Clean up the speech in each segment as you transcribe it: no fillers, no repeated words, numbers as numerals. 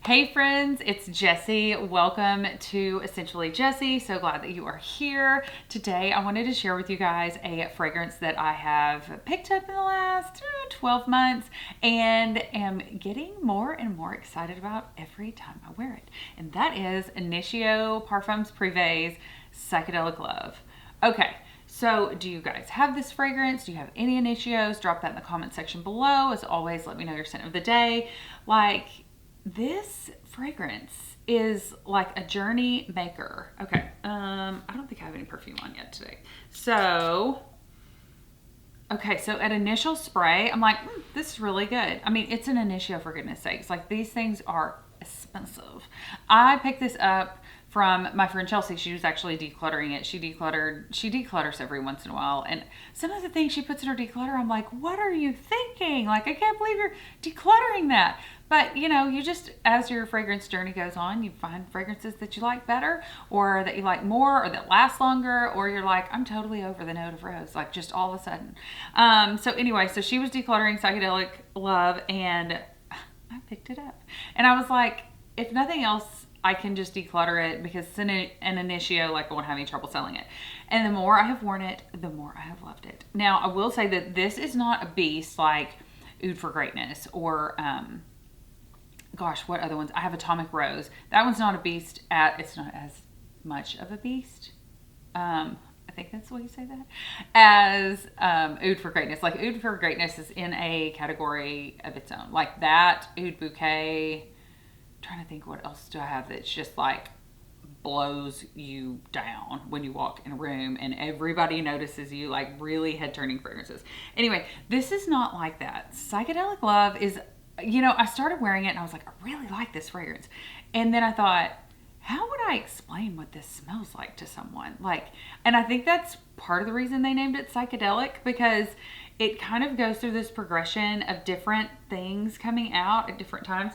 Hey friends, it's Jessi. Welcome to Essentially Jessi. So glad that you are here. Today I wanted to share with you guys a fragrance that I have picked up in the last 12 months and am getting more and more excited about every time I wear it. And that is Initio Parfums Prives Psychedelic Love. Okay, so do you guys have this fragrance? Do you have any Initios? Drop that in the comment section below. As always, let me know your scent of the day. This fragrance is like a journey maker. Okay, I don't think I have any perfume on yet today. So at initial spray, I'm like, this is really good. I mean, it's an Initio for goodness sakes. Like, these things are expensive. I picked this up from my friend Chelsea. She was actually decluttering it. She declutters every once in a while. And some of the things she puts in her declutter, I'm like, what are you thinking? Like, I can't believe you're decluttering that. But, you just, as your fragrance journey goes on, you find fragrances that you like better or that you like more or that last longer, or you're like, I'm totally over the note of rose, like just all of a sudden. So she was decluttering Psychedelic Love and I picked it up. And I was like, if nothing else, I can just declutter it because it's an Initio, like I won't have any trouble selling it. And the more I have worn it, the more I have loved it. Now, I will say that this is not a beast like Oud for Greatness or, what other ones? I have Atomic Rose. That one's not a beast. It's not as much of a beast. I think that's the way you say that. As Oud for Greatness. Like, Oud for Greatness is in a category of its own. Like that, Oud Bouquet. I'm trying to think what else do I have that's just like blows you down when you walk in a room and everybody notices you, like really head turning fragrances. Anyway, this is not like that. Psychedelic Love is, I started wearing it and I was like, I really like this fragrance. And then I thought, how would I explain what this smells like to someone? And I think that's part of the reason they named it psychedelic, because it kind of goes through this progression of different things coming out at different times.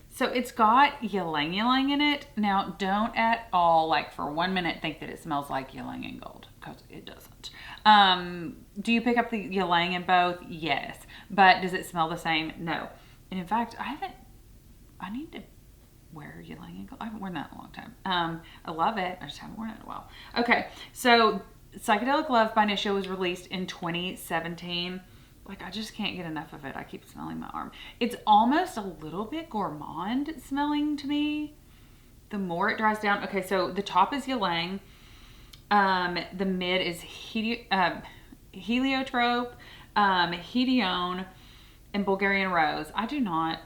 So it's got ylang ylang in it. Now, don't at all, for 1 minute, think that it smells like ylang and gold, because it doesn't. Do you pick up the ylang in both? Yes. But does it smell the same? No. And in fact, I need to wear ylang and gold. I haven't worn that in a long time. I love it. I just haven't worn it in a while. Okay, so Psychedelic Love by Initio was released in 2017. I just can't get enough of it. I keep smelling my arm. It's almost a little bit gourmand smelling to me the more it dries down. Okay, so the top is ylang. The mid is heliotrope, hedione, and Bulgarian rose. I do not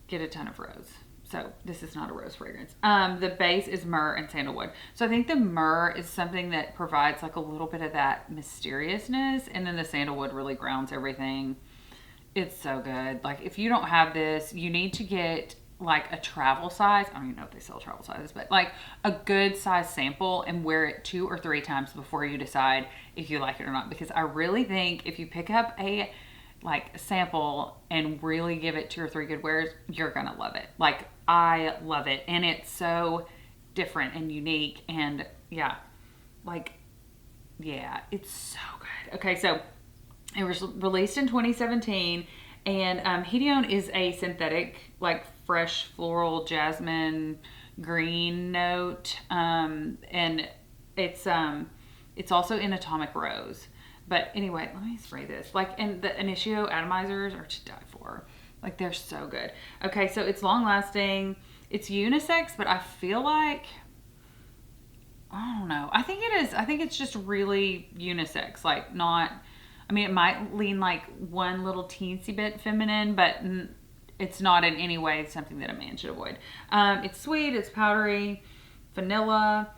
get a ton of rose, so this is not a rose fragrance. The base is myrrh and sandalwood. So I think the myrrh is something that provides a little bit of that mysteriousness, and then the sandalwood really grounds everything. It's so good. If you don't have this, you need to get a travel size. I don't even know if they sell travel sizes, but a good size sample and wear it 2 or 3 times before you decide if you like it or not. Because I really think if you pick up a sample and really give it 2 or 3 good wears, you're gonna love it. I love it, and it's so different and unique, and it's so good. Okay, so it was released in 2017, and hedione is a synthetic, fresh floral jasmine green note, and it's also in Atomic Rose. But anyway, let me spray this. And the Initio atomizers are to die for. They're so good. Okay, so it's long lasting. It's unisex, but I feel I don't know. I think it is. I think it's just really unisex. It might lean one little teensy bit feminine, but it's not in any way something that a man should avoid. It's sweet. It's powdery. Vanilla.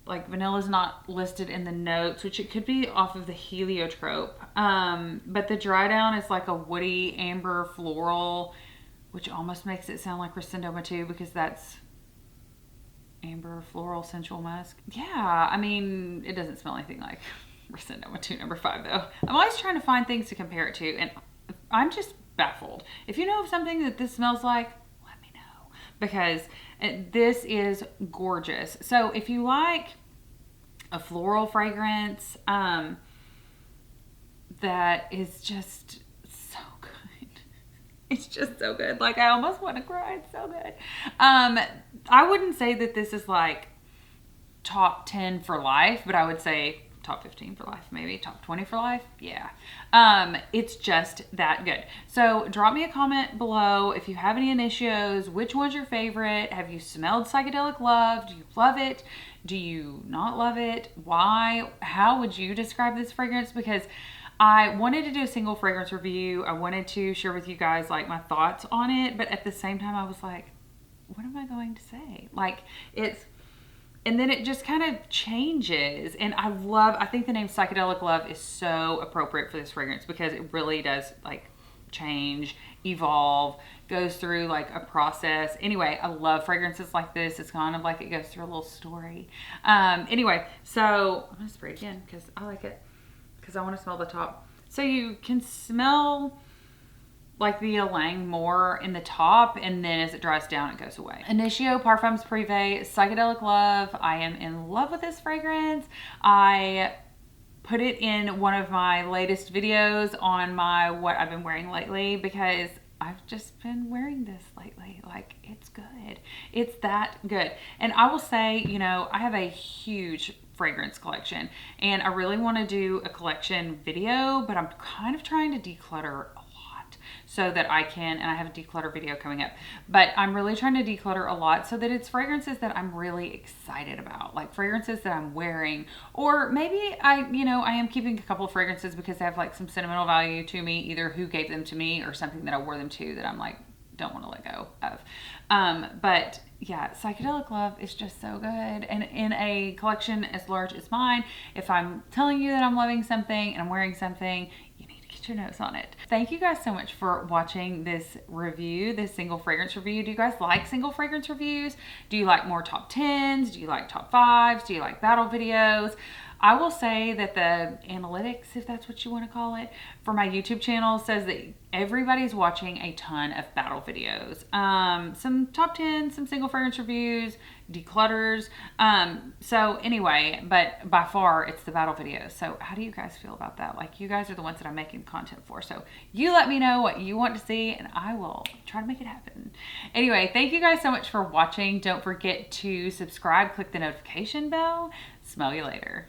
Vanilla's not listed in the notes, which it could be off of the heliotrope. But the dry down is a woody amber floral, which almost makes it sound like Resendoma too, because that's amber floral sensual musk. Yeah, it doesn't smell anything like Resendoma 2 number 5 though. I'm always trying to find things to compare it to, and I'm just baffled. If you know of something that this smells like, let me know, because this is gorgeous. So if you like a floral fragrance that is just so good, It's just so good. Like, I almost want to cry. It's so good. I wouldn't say that this is like top 10 for life, but I would say top 15 for life, maybe top 20 for life. Yeah. It's just that good. So drop me a comment below if you have any initios. Which one's your favorite? Have you smelled Psychedelic Love? Do you love it? Do you not love it? Why? How would you describe this fragrance? Because I wanted to do a single fragrance review. I wanted to share with you guys like my thoughts on it, but at the same time I was like, what am I going to say? Like, it's, and then it just kind of changes. And I think the name Psychedelic Love is so appropriate for this fragrance because it really does like change, evolve, goes through like a process. Anyway, I love fragrances like this. It's kind of like it goes through a little story. Anyway, so I'm gonna spray it again because I like it, because I want to smell the top. So you can smell like the ylang more in the top, and then as it dries down, it goes away. Initio Parfums Prives, Psychedelic Love. I am in love with this fragrance. I put it in one of my latest videos on my what I've been wearing lately because I've just been wearing this lately. Like, it's good. It's that good. And I will say, you know, I have a huge fragrance collection and I really want to do a collection video, but I'm kind of trying to declutter a lot so that I can, and I have a declutter video coming up, but I'm really trying to declutter a lot so that it's fragrances that I'm really excited about, like fragrances that I'm wearing, or maybe I am keeping a couple of fragrances because they have like some sentimental value to me, either who gave them to me or something that I wore them to that I'm like, don't want to let go of. But yeah, Psychedelic Love is just so good. And in a collection as large as mine, if I'm telling you that I'm loving something and I'm wearing something, you need to get your nose on it. Thank you guys so much for watching this review, this single fragrance review. Do you guys like single fragrance reviews? Do you like more top 10s? Do you like top 5s? Do you like battle videos? I will say that the analytics, if that's what you want to call it, for my YouTube channel says that everybody's watching a ton of battle videos. Some top 10, some single fragrance reviews, declutters. So anyway, but by far it's the battle videos. So how do you guys feel about that? Like, you guys are the ones that I'm making content for. So you let me know what you want to see and I will try to make it happen. Anyway, thank you guys so much for watching. Don't forget to subscribe, click the notification bell. Smell you later.